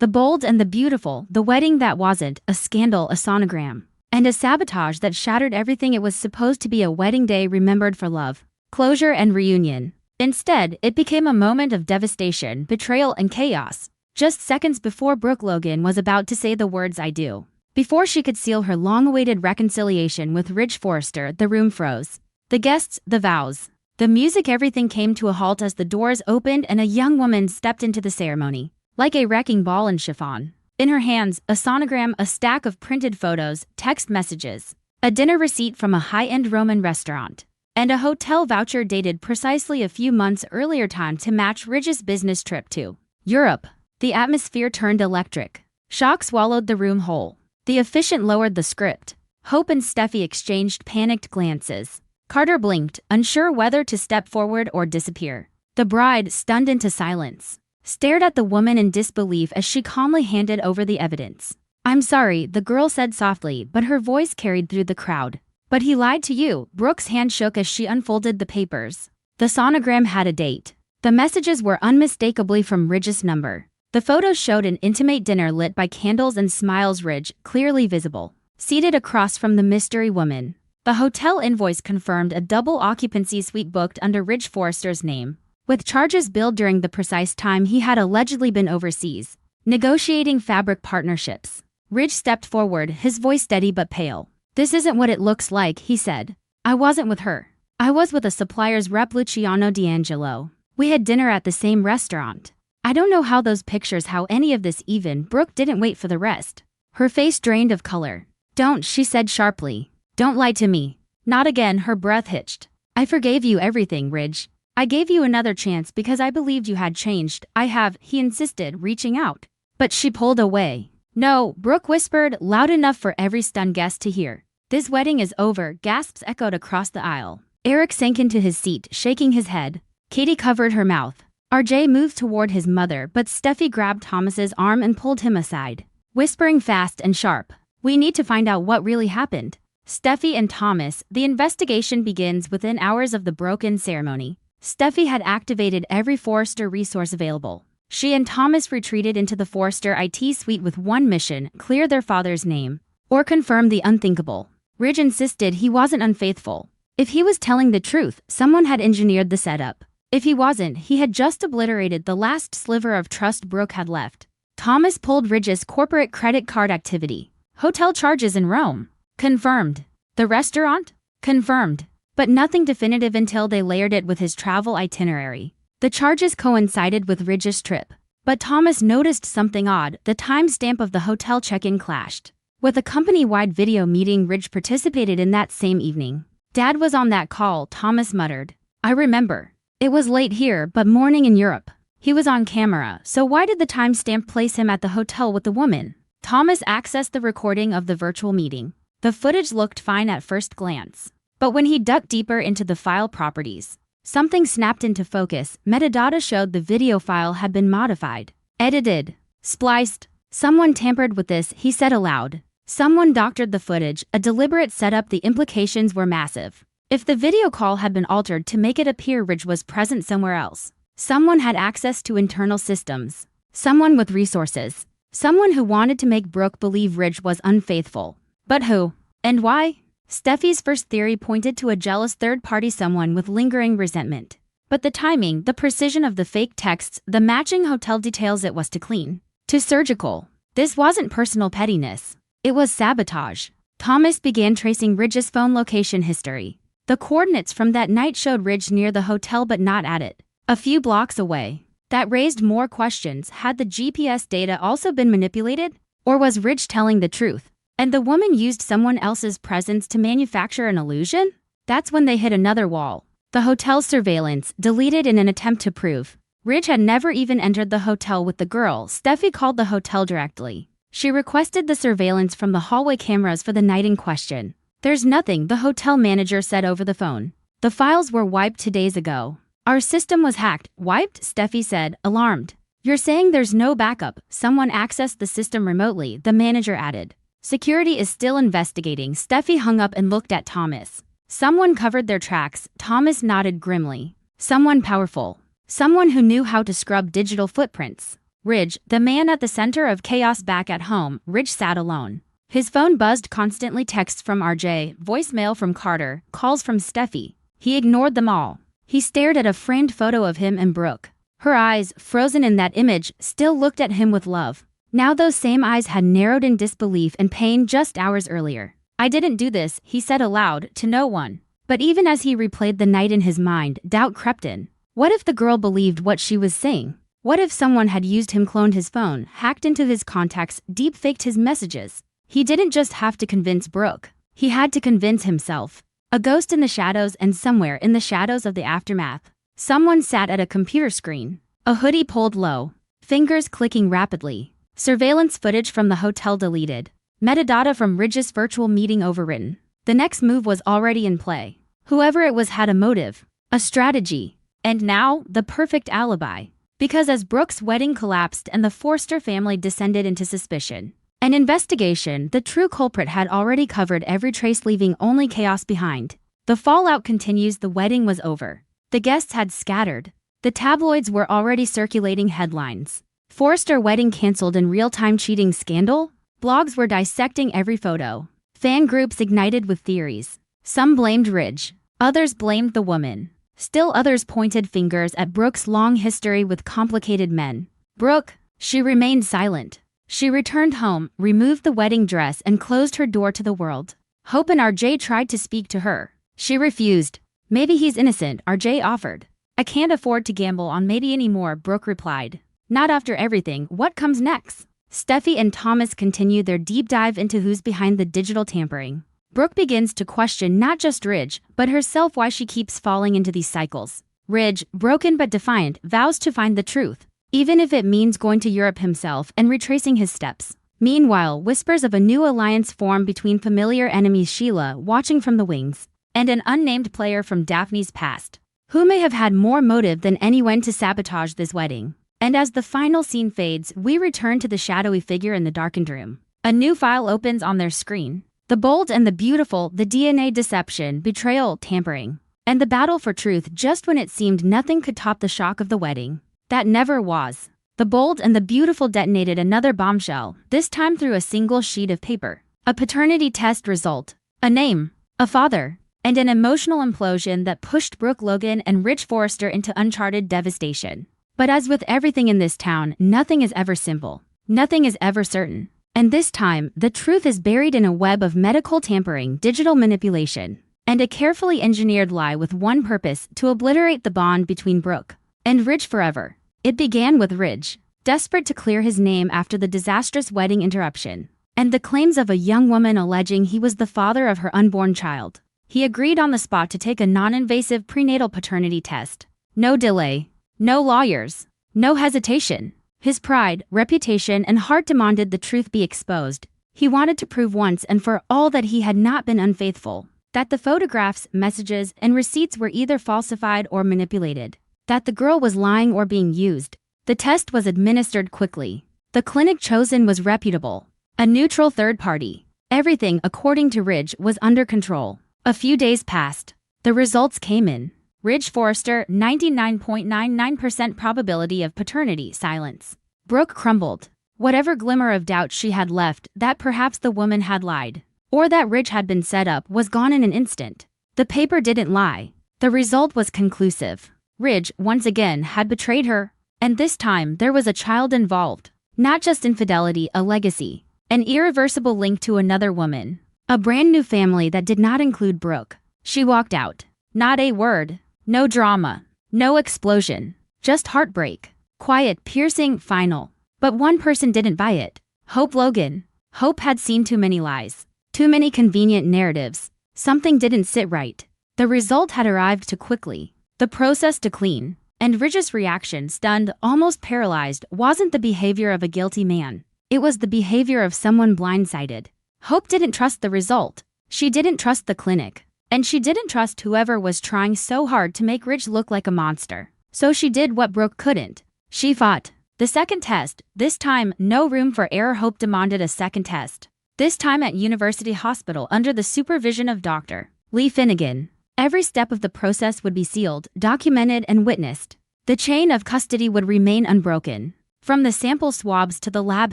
The bold and the beautiful, the wedding that wasn't, a scandal, a sonogram, and a sabotage that shattered everything it was supposed to be, a wedding day remembered for love, closure and reunion. Instead, it became a moment of devastation, betrayal and chaos. Just seconds before Brooke Logan was about to say the words "I do," before she could seal her long-awaited reconciliation with Ridge Forrester, the room froze. The guests, the vows, the music, everything came to a halt as the doors opened and a young woman stepped into the ceremony. Like a wrecking ball in chiffon. In her hands, a sonogram, a stack of printed photos, text messages, a dinner receipt from a high-end Roman restaurant, and a hotel voucher dated precisely a few months earlier, time to match Ridge's business trip to Europe. The atmosphere turned electric. Shock swallowed the room whole. The officiant lowered the script. Hope and Steffi exchanged panicked glances. Carter blinked, unsure whether to step forward or disappear. The bride, stunned into silence, stared at the woman in disbelief as she calmly handed over the evidence. "I'm sorry," the girl said softly, but her voice carried through the crowd. "But he lied to you." Brooke's hand shook as she unfolded the papers. The sonogram had a date. The messages were unmistakably from Ridge's number. The photos showed an intimate dinner lit by candles and smiles, Ridge, clearly visible, seated across from the mystery woman. The hotel invoice confirmed a double occupancy suite booked under Ridge Forrester's name, with charges billed during the precise time he had allegedly been overseas, negotiating fabric partnerships. Ridge stepped forward, his voice steady but pale. "This isn't what it looks like," he said. "I wasn't with her. I was with a supplier's rep, Luciano D'Angelo. We had dinner at the same restaurant. I don't know how those pictures, how any of this even." Brooke didn't wait for the rest. Her face drained of color. "Don't," she said sharply. "Don't lie to me." "Not again," her breath hitched. "I forgave you everything, Ridge. I gave you another chance because I believed you had changed." "I have," he insisted, reaching out. But she pulled away. "No," Brooke whispered, loud enough for every stunned guest to hear. "This wedding is over." Gasps echoed across the aisle. Eric sank into his seat, shaking his head. Katie covered her mouth. RJ moved toward his mother, but Steffi grabbed Thomas's arm and pulled him aside, whispering fast and sharp, "We need to find out what really happened." Steffi and Thomas, the investigation begins. Within hours of the broken ceremony, Steffi had activated every Forrester resource available. She and Thomas retreated into the Forrester IT suite with one mission: clear their father's name, or confirm the unthinkable. Ridge insisted he wasn't unfaithful. If he was telling the truth, someone had engineered the setup. If he wasn't, he had just obliterated the last sliver of trust Brooke had left. Thomas pulled Ridge's corporate credit card activity. Hotel charges in Rome. Confirmed. The restaurant? Confirmed. But nothing definitive until they layered it with his travel itinerary. The charges coincided with Ridge's trip. But Thomas noticed something odd. The timestamp of the hotel check-in clashed with a company-wide video meeting Ridge participated in that same evening. "Dad was on that call," Thomas muttered. "I remember. It was late here, but morning in Europe. He was on camera, so why did the timestamp place him at the hotel with the woman?" Thomas accessed the recording of the virtual meeting. The footage looked fine at first glance. But when he dug deeper into the file properties, something snapped into focus. Metadata showed the video file had been modified, edited, spliced. "Someone tampered with this," he said aloud. "Someone doctored the footage, a deliberate setup." The implications were massive. If the video call had been altered to make it appear Ridge was present somewhere else, someone had access to internal systems. Someone with resources. Someone who wanted to make Brooke believe Ridge was unfaithful. But who? And why? Steffi's first theory pointed to a jealous third party, someone with lingering resentment. But the timing, the precision of the fake texts, the matching hotel details, it was too clean, too surgical. This wasn't personal pettiness. It was sabotage. Thomas began tracing Ridge's phone location history. The coordinates from that night showed Ridge near the hotel but not at it, a few blocks away. That raised more questions. Had the GPS data also been manipulated? Or was Ridge telling the truth, and the woman used someone else's presence to manufacture an illusion? That's when they hit another wall. The hotel's surveillance, deleted in an attempt to prove Ridge had never even entered the hotel with the girl. Steffi called the hotel directly. She requested the surveillance from the hallway cameras for the night in question. "There's nothing," the hotel manager said over the phone. "The files were wiped 2 days ago." "Our system was hacked." "Wiped?" Steffi said, alarmed. "You're saying there's no backup?" "Someone accessed the system remotely," the manager added. "Security is still investigating." Steffi hung up and looked at Thomas. "Someone covered their tracks." Thomas nodded grimly. "Someone powerful. Someone who knew how to scrub digital footprints." Ridge, the man at the center of chaos back at home, Ridge sat alone. His phone buzzed constantly, texts from RJ, voicemail from Carter, calls from Steffi. He ignored them all. He stared at a framed photo of him and Brooke. Her eyes, frozen in that image, still looked at him with love. Now those same eyes had narrowed in disbelief and pain just hours earlier. "I didn't do this," he said aloud, to no one. But even as he replayed the night in his mind, doubt crept in. What if the girl believed what she was saying? What if someone had used him, cloned his phone, hacked into his contacts, deep-faked his messages? He didn't just have to convince Brooke. He had to convince himself. A ghost in the shadows, and somewhere in the shadows of the aftermath, someone sat at a computer screen. A hoodie pulled low, fingers clicking rapidly. Surveillance footage from the hotel deleted. Metadata from Ridge's virtual meeting overwritten. The next move was already in play. Whoever it was had a motive, a strategy, and now, the perfect alibi. Because as Brooke's wedding collapsed and the Forster family descended into suspicion, an investigation, the true culprit had already covered every trace, leaving only chaos behind. The fallout continues. The wedding was over. The guests had scattered. The tabloids were already circulating headlines. Forster wedding cancelled in real-time, cheating scandal? Blogs were dissecting every photo. Fan groups ignited with theories. Some blamed Ridge. Others blamed the woman. Still others pointed fingers at Brooke's long history with complicated men. Brooke, she remained silent. She returned home, removed the wedding dress, and closed her door to the world. Hope and RJ tried to speak to her. She refused. "Maybe he's innocent," RJ offered. "I can't afford to gamble on maybe anymore," Brooke replied. "Not after everything. What comes next?" Steffi and Thomas continue their deep dive into who's behind the digital tampering. Brooke begins to question not just Ridge, but herself, why she keeps falling into these cycles. Ridge, broken but defiant, vows to find the truth, even if it means going to Europe himself and retracing his steps. Meanwhile, whispers of a new alliance form between familiar enemies, Sheila, watching from the wings, and an unnamed player from Daphne's past, who may have had more motive than anyone to sabotage this wedding. And as the final scene fades, we return to the shadowy figure in the darkened room. A new file opens on their screen. The bold and the beautiful, the DNA deception, betrayal, tampering, and the battle for truth, just when it seemed nothing could top the shock of the wedding. That never was. The bold and the beautiful detonated another bombshell, this time through a single sheet of paper. A paternity test result, a name, a father, and an emotional implosion that pushed Brooke Logan and Ridge Forrester into uncharted devastation. But as with everything in this town, nothing is ever simple. Nothing is ever certain. And this time, the truth is buried in a web of medical tampering, digital manipulation, and a carefully engineered lie with one purpose: to obliterate the bond between Brooke and Ridge forever. It began with Ridge, desperate to clear his name after the disastrous wedding interruption, and the claims of a young woman alleging he was the father of her unborn child. He agreed on the spot to take a non-invasive prenatal paternity test. No delay. No lawyers. No hesitation. His pride, reputation, and heart demanded the truth be exposed. He wanted to prove once and for all that he had not been unfaithful, that the photographs, messages, and receipts were either falsified or manipulated, that the girl was lying or being used. The test was administered quickly. The clinic chosen was reputable, a neutral third party. Everything, according to Ridge, was under control. A few days passed. The results came in. Ridge Forrester, 99.99% probability of paternity, silence. Brooke crumbled. Whatever glimmer of doubt she had left, that perhaps the woman had lied, or that Ridge had been set up, was gone in an instant. The paper didn't lie. The result was conclusive. Ridge, once again, had betrayed her, and this time there was a child involved. Not just infidelity, a legacy. An irreversible link to another woman. A brand new family that did not include Brooke. She walked out. Not a word. No drama. No explosion. Just heartbreak. Quiet, piercing, final. But one person didn't buy it. Hope Logan. Hope had seen too many lies. Too many convenient narratives. Something didn't sit right. The result had arrived too quickly. The process too clean. And Ridge's reaction, stunned, almost paralyzed, wasn't the behavior of a guilty man. It was the behavior of someone blindsided. Hope didn't trust the result. She didn't trust the clinic. And she didn't trust whoever was trying so hard to make Ridge look like a monster. So she did what Brooke couldn't. She fought. The second test. This time, no room for error. Hope demanded a second test. This time at University Hospital under the supervision of Dr. Lee Finnegan. Every step of the process would be sealed, documented, and witnessed. The chain of custody would remain unbroken. From the sample swabs to the lab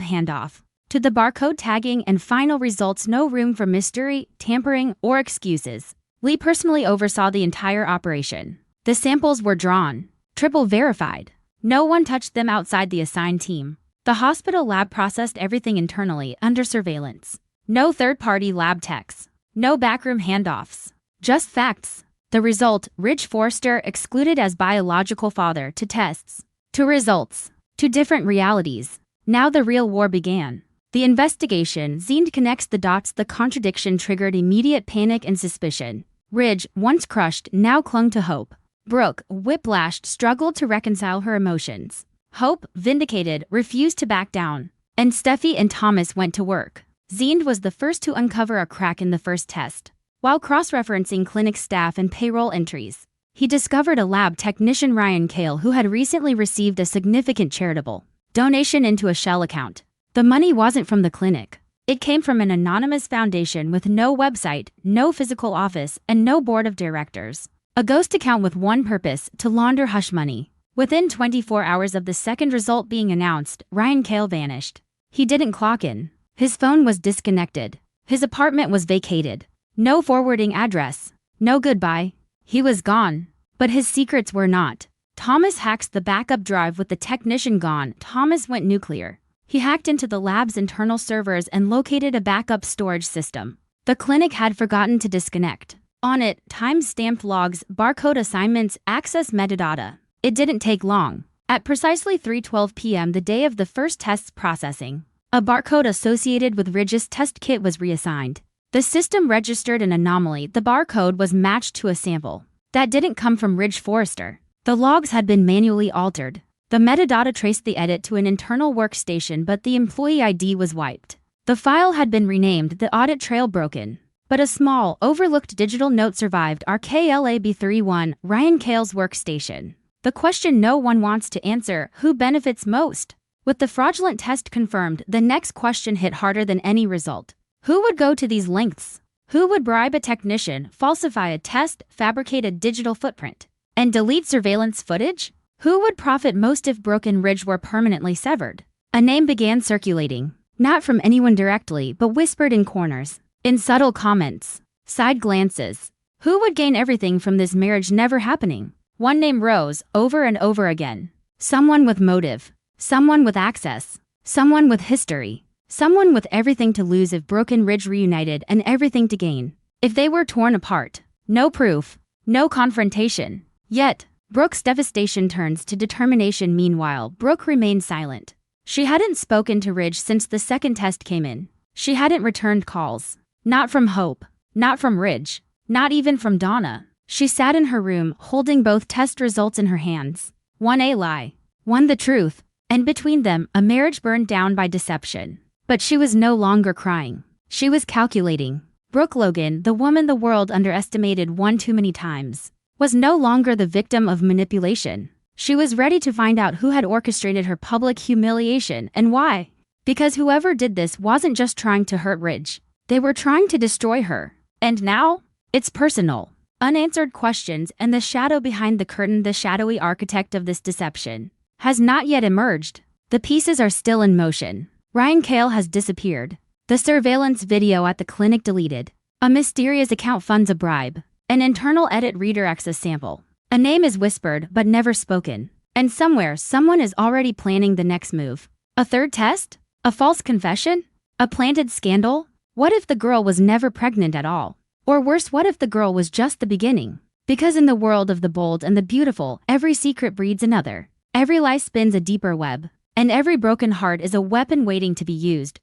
handoff, to the barcode tagging and final results, no room for mystery, tampering, or excuses. Lee personally oversaw the entire operation. The samples were drawn, triple verified. No one touched them outside the assigned team. The hospital lab processed everything internally under surveillance. No third-party lab techs. No backroom handoffs. Just facts. The result, Ridge Forrester excluded as biological father, to tests, to results, to different realities. Now the real war began. The investigation. Zind connects the dots. The contradiction triggered immediate panic and suspicion. Ridge, once crushed, now clung to hope. Brooke, whiplashed, struggled to reconcile her emotions. Hope, vindicated, refused to back down. And Steffi and Thomas went to work. Zind was the first to uncover a crack in the first test. While cross-referencing clinic staff and payroll entries, he discovered a lab technician, Ryan Kale, who had recently received a significant charitable donation into a shell account. The money wasn't from the clinic. It came from an anonymous foundation with no website, no physical office, and no board of directors. A ghost account with one purpose: to launder hush money. Within 24 hours of the second result being announced, Ryan Kale vanished. He didn't clock in. His phone was disconnected. His apartment was vacated. No forwarding address. No goodbye. He was gone. But his secrets were not. Thomas hacks the backup drive. With the technician gone, Thomas went nuclear. He hacked into the lab's internal servers and located a backup storage system. The clinic had forgotten to disconnect. On it, time-stamped logs, barcode assignments, access metadata. It didn't take long. At precisely 3:12 p.m. the day of the first test's processing, a barcode associated with Ridge's test kit was reassigned. The system registered an anomaly. The barcode was matched to a sample that didn't come from Ridge Forrester. The logs had been manually altered. The metadata traced the edit to an internal workstation, but the employee ID was wiped. The file had been renamed, the audit trail broken. But a small, overlooked digital note survived: RKLAB31, Ryan Kale's workstation. The question no one wants to answer: who benefits most? With the fraudulent test confirmed, the next question hit harder than any result. Who would go to these lengths? Who would bribe a technician, falsify a test, fabricate a digital footprint, and delete surveillance footage? Who would profit most if Brooke and Ridge were permanently severed? A name began circulating, not from anyone directly, but whispered in corners, in subtle comments, side glances. Who would gain everything from this marriage never happening? One name rose, over and over again. Someone with motive. Someone with access. Someone with history. Someone with everything to lose if Brooke and Ridge reunited, and everything to gain if they were torn apart. No proof. No confrontation. Yet, Brooke's devastation turns to determination. Meanwhile, Brooke remained silent. She hadn't spoken to Ridge since the second test came in. She hadn't returned calls. Not from Hope. Not from Ridge. Not even from Donna. She sat in her room, holding both test results in her hands. One a lie. One the truth. And between them, a marriage burned down by deception. But she was no longer crying. She was calculating. Brooke Logan, the woman the world underestimated one too many times, was no longer the victim of manipulation. She was ready to find out who had orchestrated her public humiliation and why. Because whoever did this wasn't just trying to hurt Ridge. They were trying to destroy her. And now, it's personal. Unanswered questions, and the shadow behind the curtain, the shadowy architect of this deception, has not yet emerged. The pieces are still in motion. Ryan Kale has disappeared. The surveillance video at the clinic deleted. A mysterious account funds a bribe. An internal edit redirects a sample. A name is whispered but never spoken. And somewhere, someone is already planning the next move. A third test? A false confession? A planted scandal? What if the girl was never pregnant at all? Or worse, what if the girl was just the beginning? Because in the world of the bold and the beautiful, every secret breeds another. Every lie spins a deeper web. And every broken heart is a weapon waiting to be used.